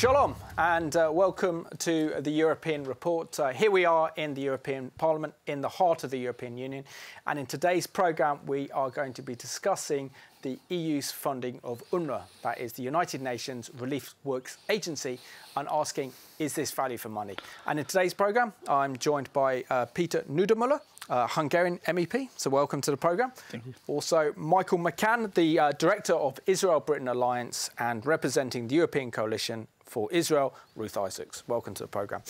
Shalom and welcome to the European Report. Here we are in the European Parliament, in the heart of the European Union. And in today's programme, we are going to be discussing the EU's funding of UNRWA, that is the United Nations Relief Works Agency, and asking, is this value for money? And in today's programme, I'm joined by Peter Niedermüller, Hungarian MEP. So welcome to the programme. Thank you. Also, Michael McCann, the Director of Israel-Britain Alliance and representing the European Coalition for Israel, Ruth Isaacs. Welcome to the programme.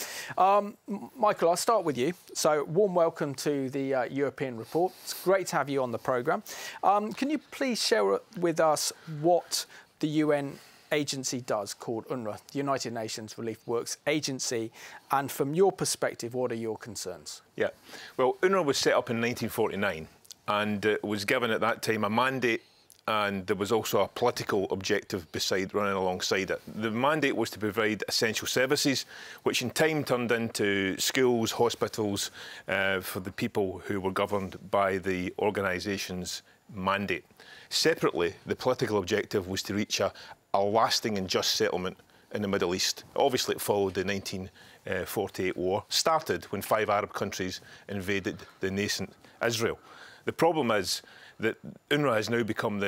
Michael, I'll start with you. So, warm welcome to the European Report. It's great to have you on the programme. Can you please share with us what the UN agency does called UNRWA, the United Nations Relief Works Agency, and from your perspective, what are your concerns? Yeah, well, UNRWA was set up in 1949 and was given at that time a mandate, and there was also a political objective running alongside it. The mandate was to provide essential services, which in time turned into schools, hospitals, for the people who were governed by the organisation's mandate. Separately, the political objective was to reach a lasting and just settlement in the Middle East. Obviously, it followed the 1948 war, started when 5 Arab countries invaded the nascent Israel. The problem is that UNRWA has now become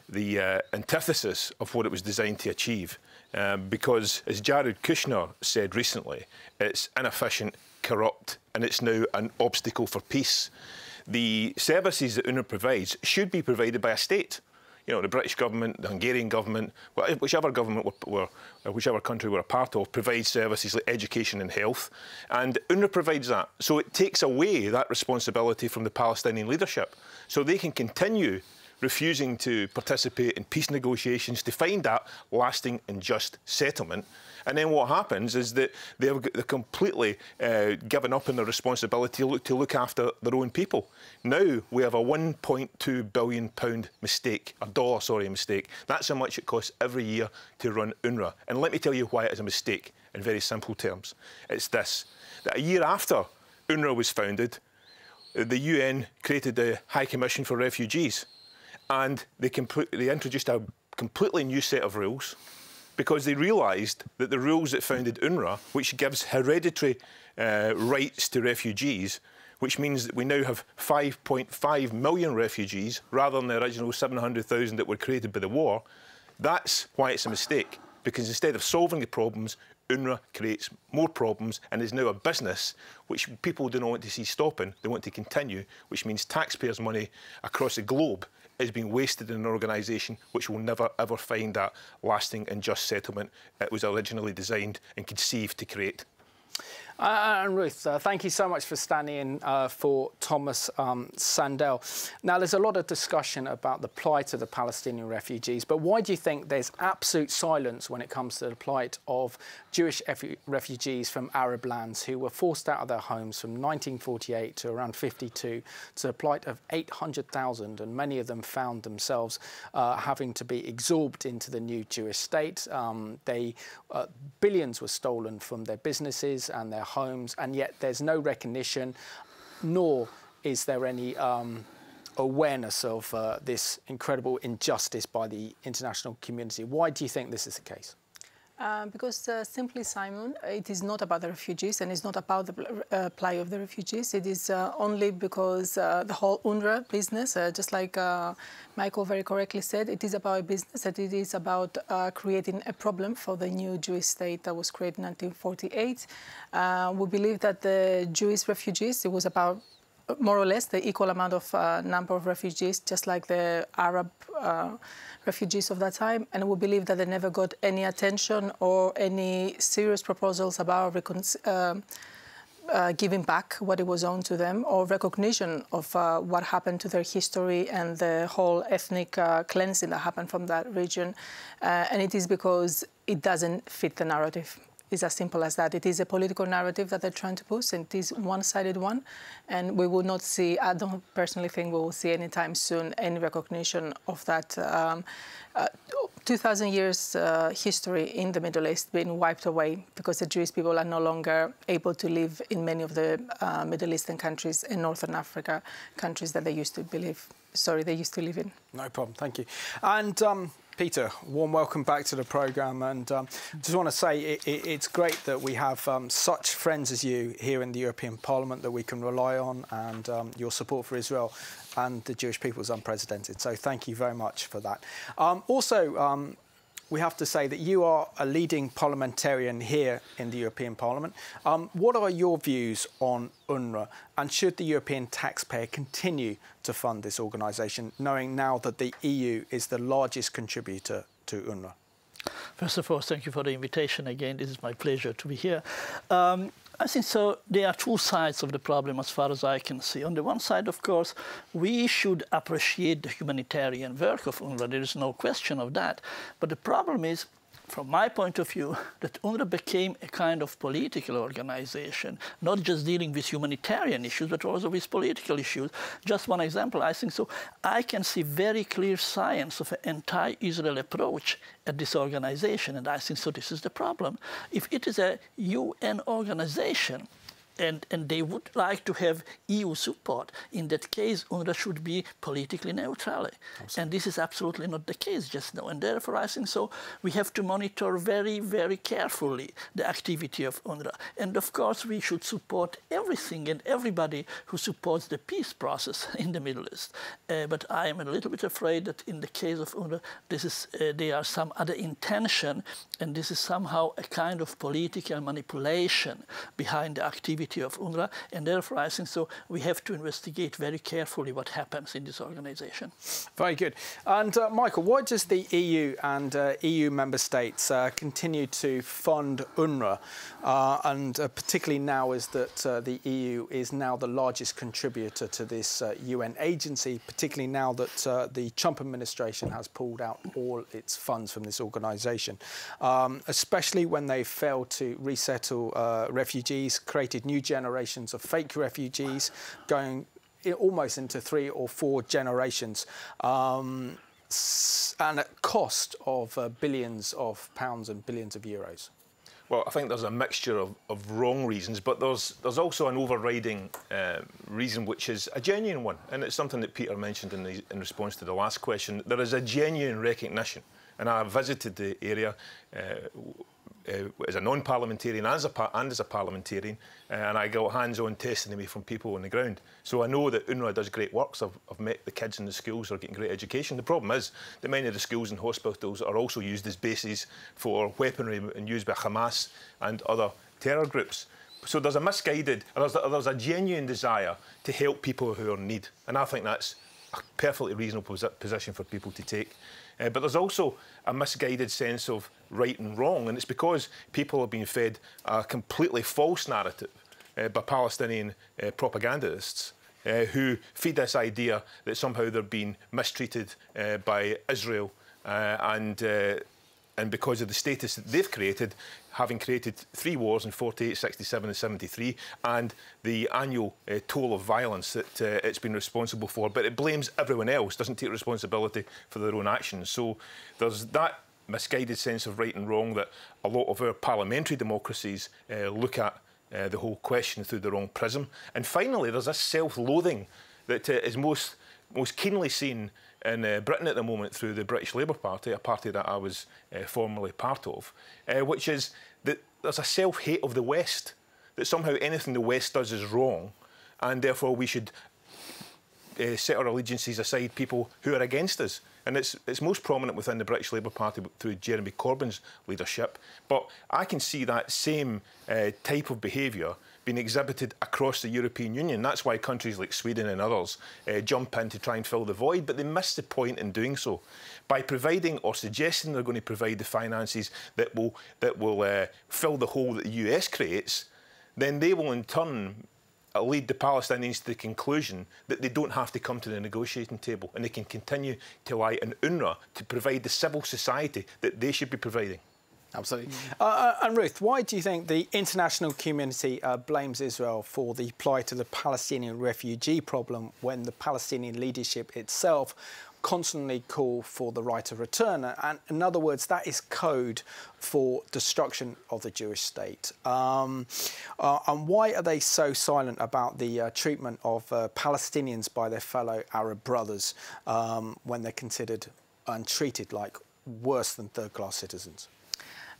the antithesis of what it was designed to achieve, because, as Jared Kushner said recently, it's inefficient, corrupt, and it's now an obstacle for peace. The services that UNRWA provides should be provided by a state. You know, the British government, the Hungarian government, whichever government whichever country we're a part of, provides services like education and health, and UNRWA provides that. So it takes away that responsibility from the Palestinian leadership, so they can continue refusing to participate in peace negotiations to find that lasting and just settlement. And then what happens is that they're completely given up on their responsibility to look after their own people. Now we have a £1.2 billion mistake, mistake. That's how much it costs every year to run UNRWA. And let me tell you why it is a mistake in very simple terms. It's this, that a year after UNRWA was founded, the UN created the High Commission for Refugees. And they introduced a completely new set of rules, because they realised that the rules that founded UNRWA, which gives hereditary rights to refugees, which means that we now have 5.5 million refugees rather than the original 700,000 that were created by the war. That's why it's a mistake, because instead of solving the problems, UNRWA creates more problems and is now a business which people do not want to see stopping. They want to continue, which means taxpayers' money across the globe is being wasted in an organisation which will never, ever find that lasting and just settlement it was originally designed and conceived to create. And Ruth, thank you so much for standing in for Thomas Sandell. Now, there's a lot of discussion about the plight of the Palestinian refugees, but why do you think there's absolute silence when it comes to the plight of Jewish refugees from Arab lands who were forced out of their homes from 1948 to around 52, to the plight of 800,000, and many of them found themselves having to be absorbed into the new Jewish state. Billions were stolen from their businesses and their homes, and yet there's no recognition, nor is there any awareness of this incredible injustice by the international community. Why do you think this is the case? Because simply, Simon, it is not about the refugees, and it's not about the plight of the refugees. It is only because the whole UNRWA business, just like Michael very correctly said, it is about a business, that it is about creating a problem for the new Jewish state that was created in 1948. We believe that the Jewish refugees, it was about more or less the equal amount of number of refugees, just like the Arab refugees of that time, and we believe that they never got any attention or any serious proposals about giving back what it was owed to them, or recognition of what happened to their history and the whole ethnic cleansing that happened from that region. And it is because it doesn't fit the narrative. It's as simple as that. It is a political narrative that they're trying to push, and it is a one-sided one. And we will not see, I don't personally think we will see anytime soon any recognition of that 2,000 years history in the Middle East being wiped away because the Jewish people are no longer able to live in many of the Middle Eastern countries and Northern Africa countries that they used to live in. No problem, thank you. And Peter, warm welcome back to the programme, and just want to say it's great that we have such friends as you here in the European Parliament that we can rely on, and your support for Israel and the Jewish people is unprecedented. So thank you very much for that. We have to say that you are a leading parliamentarian here in the European Parliament. What are your views on UNRWA, and should the European taxpayer continue to fund this organisation, knowing now that the EU is the largest contributor to UNRWA? First of all, thank you for the invitation again. This is my pleasure to be here. I think so. There are two sides of the problem as far as I can see. On the one side, of course, we should appreciate the humanitarian work of UNRWA. There is no question of that. But the problem is, from my point of view, that UNRWA became a kind of political organization, not just dealing with humanitarian issues, but also with political issues. Just one example, I think so. I can see very clear signs of an anti-Israel approach at this organization, and I think so this is the problem. If it is a UN organization, and they would like to have EU support, in that case, UNRWA should be politically neutral. Absolutely. And this is absolutely not the case just now. And therefore, I think so, we have to monitor very, very carefully the activity of UNRWA. And of course, we should support everything and everybody who supports the peace process in the Middle East. But I am a little bit afraid that in the case of UNRWA, there are some other intention, and this is somehow a kind of political manipulation behind the activity of UNRWA, and therefore I think so we have to investigate very carefully what happens in this organization. Very good. And Michael, why does the EU and EU member states continue to fund UNRWA, and particularly now is that the EU is now the largest contributor to this UN agency, particularly now that the Trump administration has pulled out all its funds from this organisation, especially when they failed to resettle refugees, created new generations of fake refugees, going almost into 3 or 4 generations, and at cost of billions of pounds and billions of euros. Well, I think there's a mixture of wrong reasons, but there's also an overriding reason which is a genuine one, and it's something that Peter mentioned in response to the last question. There is a genuine recognition, and I visited the area as a non-parliamentarian and as a parliamentarian, and I got hands-on testimony from people on the ground. So I know that UNRWA does great works. I've met the kids in the schools who are getting great education. The problem is that many of the schools and hospitals are also used as bases for weaponry and used by Hamas and other terror groups. So there's a genuine desire to help people who are in need, and I think that's a perfectly reasonable position for people to take. But there's also a misguided sense of right and wrong, and it's because people have been fed a completely false narrative by Palestinian propagandists who feed this idea that somehow they're being mistreated by Israel and because of the status that they've created, having created 3 wars in 48, 67 and 73, and the annual toll of violence that it's been responsible for. But it blames everyone else, doesn't take responsibility for their own actions. So there's that misguided sense of right and wrong that a lot of our parliamentary democracies look at the whole question through the wrong prism. And finally, there's this self-loathing that is most keenly seen in Britain at the moment through the British Labour Party, a party that I was formerly part of, which is that there's a self-hate of the West, that somehow anything the West does is wrong, and therefore we should set our allegiances aside people who are against us. And it's most prominent within the British Labour Party through Jeremy Corbyn's leadership. But I can see that same type of behaviour being exhibited across the European Union. That's why countries like Sweden and others jump in to try and fill the void, but they miss the point in doing so. By providing or suggesting they're going to provide the finances that will fill the hole that the US creates, then they will in turn lead the Palestinians to the conclusion that they don't have to come to the negotiating table, and they can continue to rely on UNRWA to provide the civil society that they should be providing. Absolutely. And Ruth, why do you think the international community blames Israel for the plight of the Palestinian refugee problem when the Palestinian leadership itself constantly call for the right of return? And in other words, that is code for destruction of the Jewish state. And why are they so silent about the treatment of Palestinians by their fellow Arab brothers when they're considered and treated like worse than third-class citizens?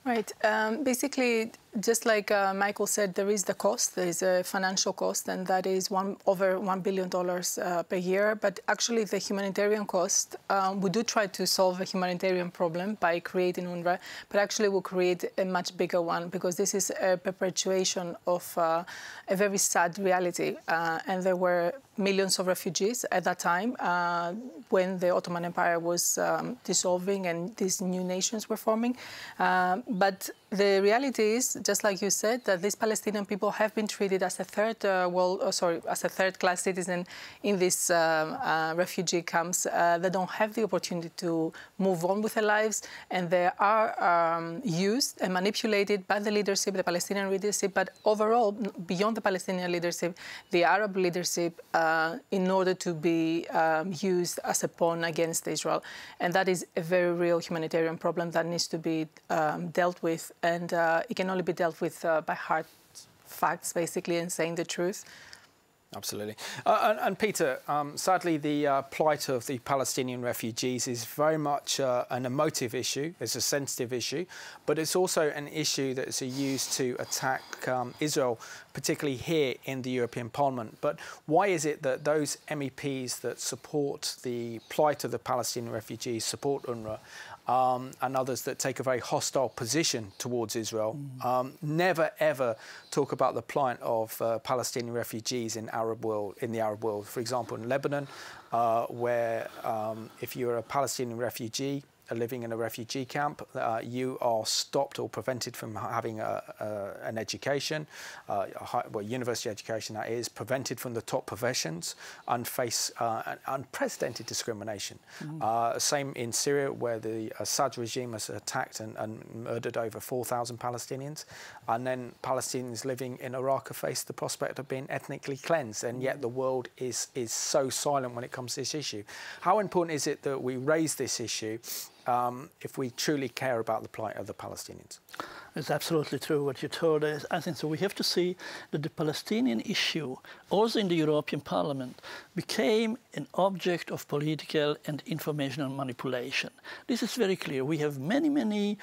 Right. Basically, just like Michael said, there is the cost. There is a financial cost, and that is over $1 billion per year. But actually, the humanitarian cost, we do try to solve a humanitarian problem by creating UNRWA, but actually we'll create a much bigger one, because this is a perpetuation of a very sad reality. And there were millions of refugees at that time when the Ottoman Empire was dissolving and these new nations were forming. But the reality is, just like you said, that these Palestinian people have been treated as a third-class citizen in these refugee camps. They don't have the opportunity to move on with their lives, and they are used and manipulated by the leadership, the Palestinian leadership, but overall, beyond the Palestinian leadership, the Arab leadership, in order to be used as a pawn against Israel. And that is a very real humanitarian problem that needs to be dealt with, and it can only be dealt with by hard facts, basically, and saying the truth. Absolutely. And Peter, sadly, the plight of the Palestinian refugees is very much an emotive issue. It's a sensitive issue, but it's also an issue that's used to attack Israel, particularly here in the European Parliament. But why is it that those MEPs that support the plight of the Palestinian refugees, support UNRWA, and others that take a very hostile position towards Israel, never ever talk about the plight of Palestinian refugees in the Arab world? For example, in Lebanon, where if you're a Palestinian refugee living in a refugee camp, you are stopped or prevented from having an education, university education that is, prevented from the top professions, and face unprecedented discrimination. Same in Syria, where the Assad regime has attacked and murdered over 4,000 Palestinians, and then Palestinians living in Iraq have faced the prospect of being ethnically cleansed, and yet the world is so silent when it comes to this issue. How important is it that we raise this issue if we truly care about the plight of the Palestinians? It's absolutely true what you told us. I think so. We have to see that the Palestinian issue, also in the European Parliament, became an object of political and informational manipulation. This is very clear. We have many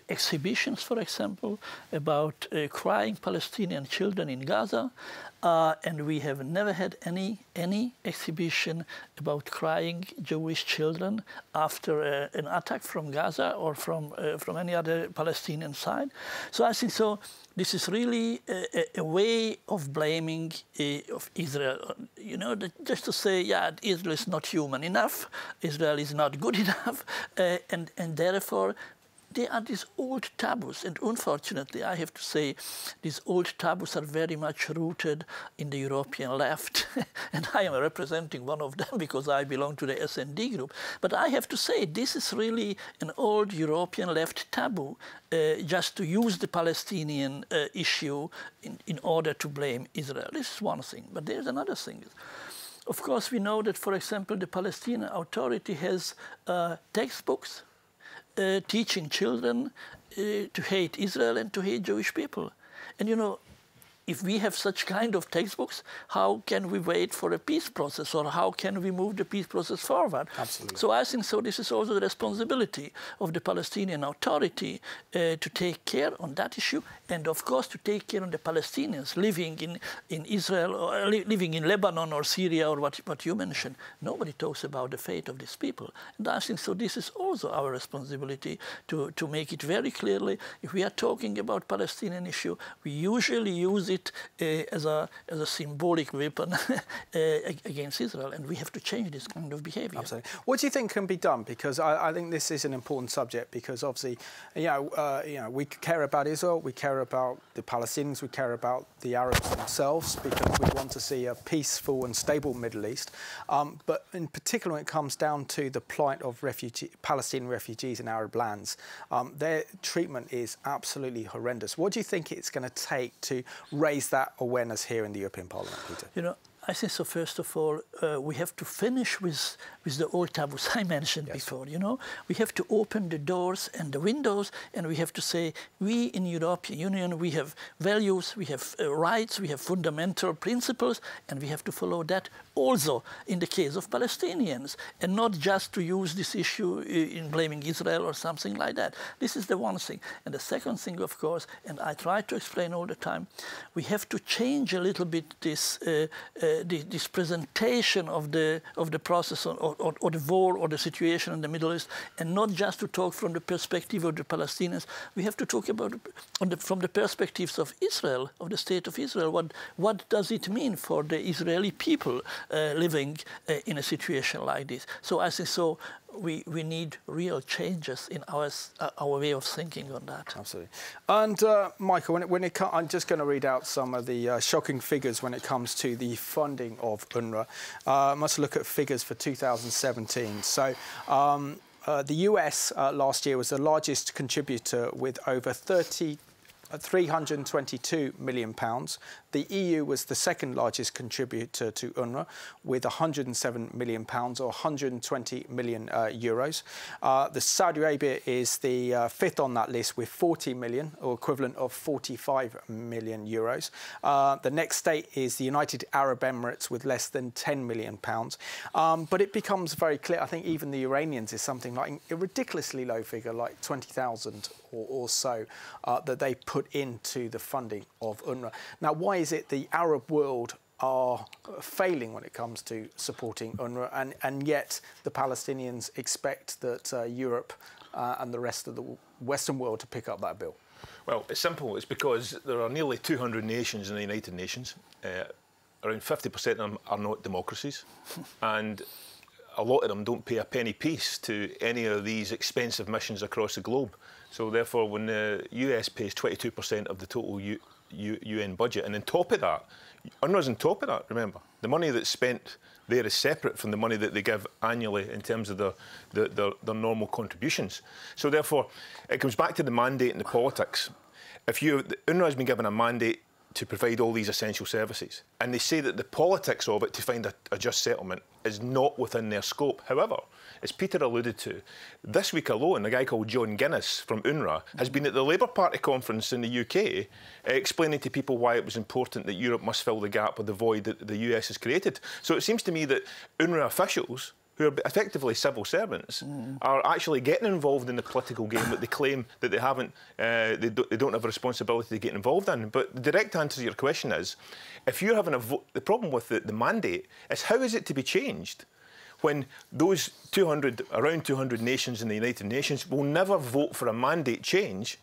exhibitions, for example, about crying Palestinian children in Gaza, and we have never had any exhibition about crying Jewish children after an attack from Gaza or from any other Palestinian side. So I think so. This is really a way of blaming of Israel. You know, just to say, yeah, Israel is not human enough, Israel is not good enough, and therefore there are these old taboos, and unfortunately, I have to say, these old taboos are very much rooted in the European left, and I am representing one of them because I belong to the SD group. But I have to say, this is really an old European left taboo, just to use the Palestinian issue in order to blame Israel. This is one thing, but there's another thing. Of course, we know that, for example, the Palestinian Authority has textbooks teaching children to hate Israel and to hate Jewish people. And you know, if we have such kind of textbooks, how can we wait for a peace process, or how can we move the peace process forward? Absolutely. So I think so this is also the responsibility of the Palestinian Authority to take care on that issue, and of course to take care on the Palestinians living in Israel, or living in Lebanon or Syria, or what you mentioned. Nobody talks about the fate of these people. And I think so this is also our responsibility to make it very clearly. If we are talking about Palestinian issue, we usually use it as a symbolic weapon against Israel, and we have to change this kind of behavior. Absolutely. What do you think can be done? Because I think this is an important subject, because obviously, you know, we care about Israel, we care about the Palestinians, we care about the Arabs themselves, because we want to see a peaceful and stable Middle East. But in particular, when it comes down to the plight of Palestinian refugees in Arab lands, their treatment is absolutely horrendous. What do you think it's going to take to raise that awareness here in the European Parliament, Peter? You know, I think so. First of all, we have to finish with the old taboos I mentioned before. You know, we have to open the doors and the windows, and we have to say, we in European Union, we have values, we have rights, we have fundamental principles, and we have to follow that also in the case of Palestinians, and not just to use this issue in blaming Israel or something like that. This is the one thing. And the second thing, of course, and I try to explain all the time, we have to change a little bit this this presentation of the process or the war or the situation in the Middle East, and not just to talk from the perspective of the Palestinians. We have to talk about from the perspectives of Israel, of the state of Israel. What does it mean for the Israeli people living in a situation like this? So I think so. We need real changes in our way of thinking on that. Absolutely. And Michael, I'm just going to read out some of the shocking figures when it comes to the funding of UNRWA. I must look at figures for 2017. So the US last year was the largest contributor with over 322 million pounds. The EU was the second largest contributor to UNRWA with 107 million pounds or 120 million euros. The Saudi Arabia is the fifth on that list with 40 million or equivalent of 45 million euros. The next state is the United Arab Emirates with less than 10 million pounds. But it becomes very clear, I think even the Iranians is something like a ridiculously low figure, like 20,000 or so, that they put into the funding of UNRWA. Now, why is it the Arab world are failing when it comes to supporting UNRWA, and yet the Palestinians expect that Europe and the rest of the Western world to pick up that bill? Well, it's simple. It's because there are nearly 200 nations in the United Nations. Around 50% of them are not democracies. And a lot of them don't pay a penny piece to any of these expensive missions across the globe. So therefore, when the US pays 22% of the total UN budget, and on top of that, UNRWA's on top of that, remember. The money that's spent there is separate from the money that they give annually in terms of their normal contributions. So therefore, it comes back to the mandate and the politics. UNRWA has been given a mandate to provide all these essential services, and they say that the politics of it to find a just settlement is not within their scope. However, as Peter alluded to, this week alone, a guy called John Guinness from UNRWA has been at the Labour Party conference in the UK explaining to people why it was important that Europe must fill the gap with the void that the US has created. So it seems to me that UNRWA officials, who are effectively civil servants, are actually getting involved in the political game that they claim that they haven't, they don't have a responsibility to get involved in. But the direct answer to your question is, if you're having the problem with the mandate is how is it to be changed when those around 200 nations in the United Nations will never vote for a mandate change,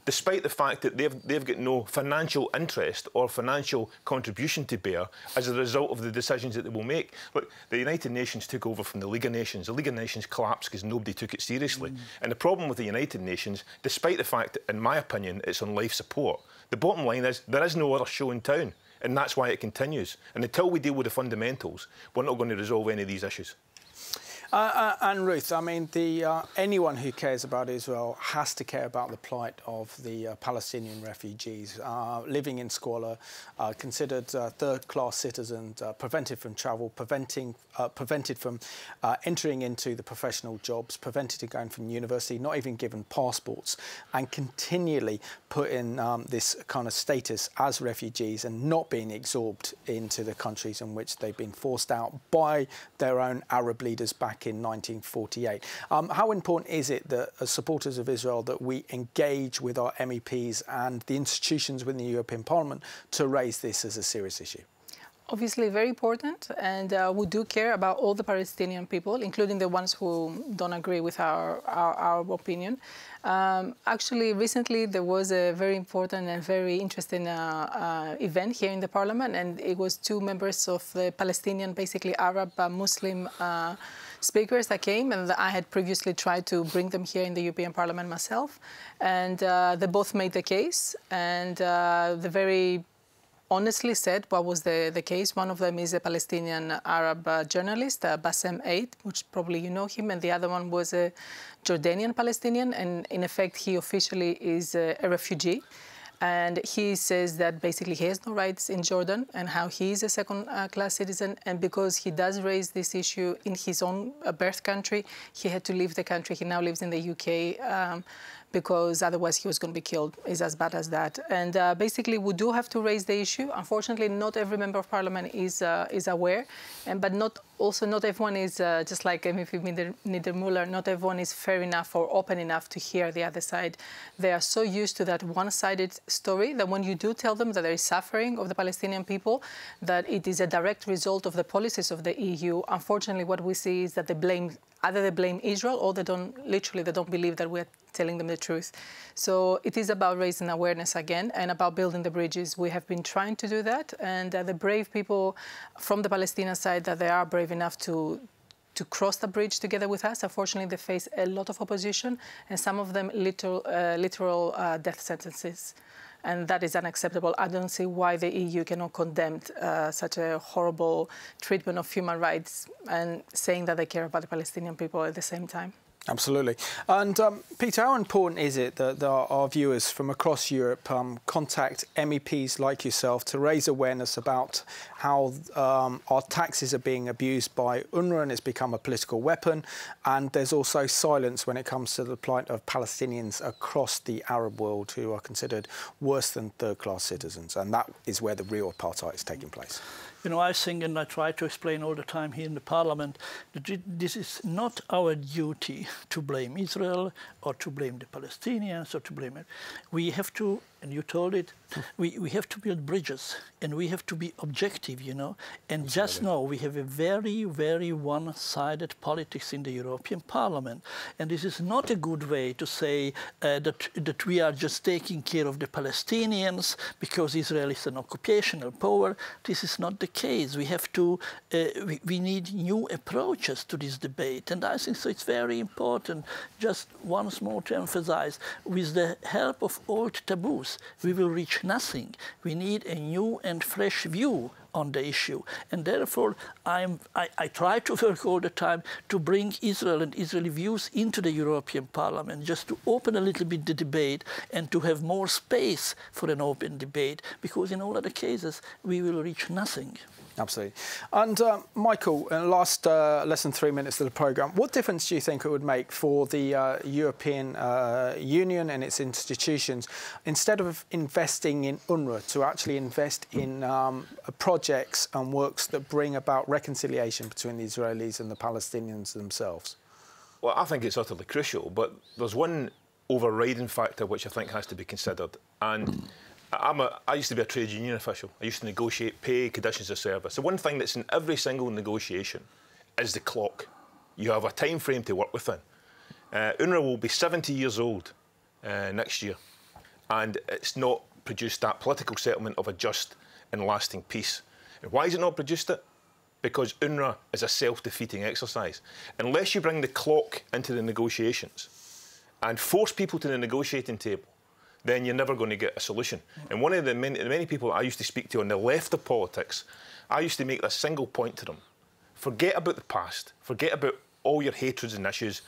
despite the fact that they've got no financial interest or financial contribution to bear as a result of the decisions that they will make. Look, the United Nations took over from the League of Nations. The League of Nations collapsed because nobody took it seriously. And the problem with the United Nations, despite the fact that, in my opinion, it's on life support, the bottom line is there is no other show in town. And that's why it continues. And until we deal with the fundamentals, we're not going to resolve any of these issues. And Ruth, I mean, anyone who cares about Israel has to care about the plight of the Palestinian refugees living in squalor, considered third-class citizens, prevented from travel, prevented from entering into the professional jobs, prevented from going from university, not even given passports, and continually put in this kind of status as refugees and not being absorbed into the countries in which they've been forced out by their own Arab leaders back in 1948. How important is it that as supporters of Israel that we engage with our MEPs and the institutions within the European Parliament to raise this as a serious issue? Obviously very important, and we do care about all the Palestinian people, including the ones who don't agree with our opinion. Actually, recently there was a very important and very interesting event here in the Parliament, and it was two members of the Palestinian, basically Arab Muslim speakers that came, and I had previously tried to bring them here in the European Parliament myself, and they both made the case, and they very honestly said what was the case. One of them is a Palestinian Arab journalist, Bassem Eid, which probably you know him, and the other one was a Jordanian Palestinian, and in effect he officially is a refugee. And he says that basically he has no rights in Jordan and how he is a second-class citizen. And because he does raise this issue in his own birth country, he had to leave the country. He now lives in the UK because otherwise he was going to be killed. It's as bad as that. And basically, we do have to raise the issue. Unfortunately, not every member of parliament is aware, but not everyone is just like MEP Niedermüller. Not everyone is fair enough or open enough to hear the other side. They are so used to that one-sided story that when you do tell them that there is suffering of the Palestinian people, that it is a direct result of the policies of the EU. Unfortunately, what we see is that either they blame Israel or they don't believe that we're telling them the truth. So it is about raising awareness again and about building the bridges. We have been trying to do that, and the brave people from the Palestinian side, that they are brave enough to cross the bridge together with us. Unfortunately, they face a lot of opposition, and some of them literal death sentences. And that is unacceptable. I don't see why the EU cannot condemn such a horrible treatment of human rights and saying that they care about the Palestinian people at the same time. Absolutely. And Peter, how important is it that our viewers from across Europe contact MEPs like yourself to raise awareness about how our taxes are being abused by UNRWA and it's become a political weapon, and there's also silence when it comes to the plight of Palestinians across the Arab world who are considered worse than third-class citizens, and that is where the real apartheid is taking place? You know, I think, and I try to explain all the time here in the Parliament, that this is not our duty to blame Israel or to blame the Palestinians or to blame it. We have to, and you told it, we have to build bridges, and we have to be objective, you know. And absolutely. Just now we have a very, very one-sided politics in the European Parliament. And this is not a good way to say that we are just taking care of the Palestinians because Israel is an occupational power. This is not the case. We have to, we need new approaches to this debate. And I think so it's very important, just once more to emphasize, with the help of old taboos, we will reach nothing. We need a new and fresh view on the issue. And therefore, I try to work all the time to bring Israel and Israeli views into the European Parliament, just to open a little bit the debate and to have more space for an open debate, because in all other cases, we will reach nothing. Absolutely. And Michael, in the last less than 3 minutes of the programme, what difference do you think it would make for the European Union and its institutions, instead of investing in UNRWA, to actually invest in projects and works that bring about reconciliation between the Israelis and the Palestinians themselves? Well, I think it's utterly crucial, but there's one overriding factor which I think has to be considered. And I used to be a trade union official. I used to negotiate pay, conditions of service. The one thing that's in every single negotiation is the clock. You have a time frame to work within. UNRWA will be 70 years old next year, and it's not produced that political settlement of a just and lasting peace. And why has it not produced it? Because UNRWA is a self-defeating exercise. Unless you bring the clock into the negotiations and force people to the negotiating table, then you're never going to get a solution. And one of the many people I used to speak to on the left of politics, I used to make this single point to them. Forget about the past. Forget about all your hatreds and issues.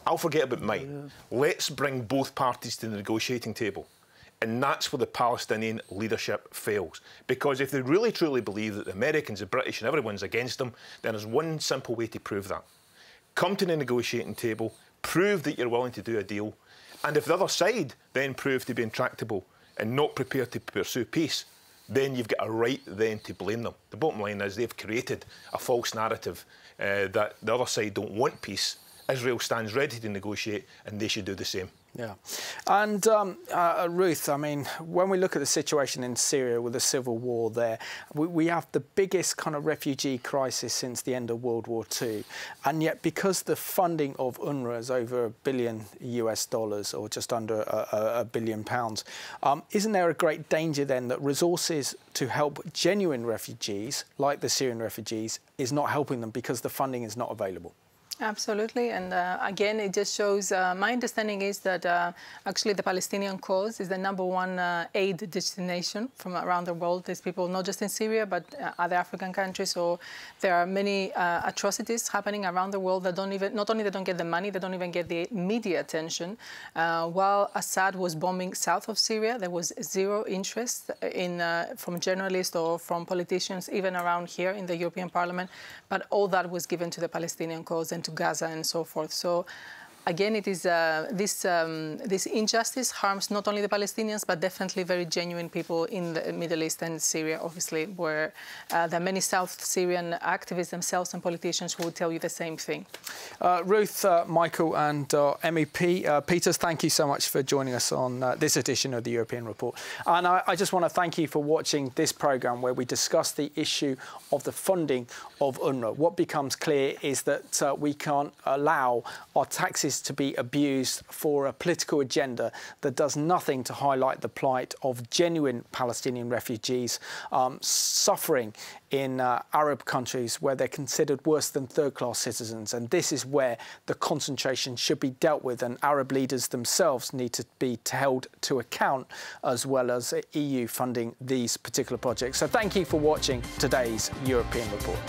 I'll forget about mine. Let's bring both parties to the negotiating table. And that's where the Palestinian leadership fails. Because if they really truly believe that the Americans, the British and everyone's against them, then there's one simple way to prove that. Come to the negotiating table, prove that you're willing to do a deal, and if the other side then prove to be intractable and not prepared to pursue peace, then you've got a right then to blame them. The bottom line is they've created a false narrative that the other side don't want peace. Israel stands ready to negotiate, and they should do the same. Yeah. And Ruth, I mean, when we look at the situation in Syria with the civil war there, we have the biggest kind of refugee crisis since the end of World War II. And yet, because the funding of UNRWA is over $1 billion or just under £1 billion, isn't there a great danger then that resources to help genuine refugees, like the Syrian refugees, is not helping them because the funding is not available? Absolutely, and again, it just shows, my understanding is that actually the Palestinian cause is the #1 aid destination from around the world. There's people not just in Syria, but other African countries, so there are many atrocities happening around the world that not only they don't get the money, they don't even get the media attention. While Assad was bombing south of Syria, there was zero interest from journalists or from politicians, even around here in the European Parliament, but all that was given to the Palestinian cause and to Gaza and so forth. So again, it is this injustice harms not only the Palestinians, but definitely very genuine people in the Middle East and Syria, obviously, where there are many South Syrian activists themselves and politicians who will tell you the same thing. Ruth, Michael and MEP Peters, thank you so much for joining us on this edition of the European Report. And I just want to thank you for watching this programme where we discuss the issue of the funding of UNRWA. What becomes clear is that we can't allow our taxes to be abused for a political agenda that does nothing to highlight the plight of genuine Palestinian refugees suffering in Arab countries where they're considered worse than third-class citizens. And this is where the concentration should be dealt with, and Arab leaders themselves need to be held to account, as well as EU funding these particular projects. So thank you for watching today's European Report.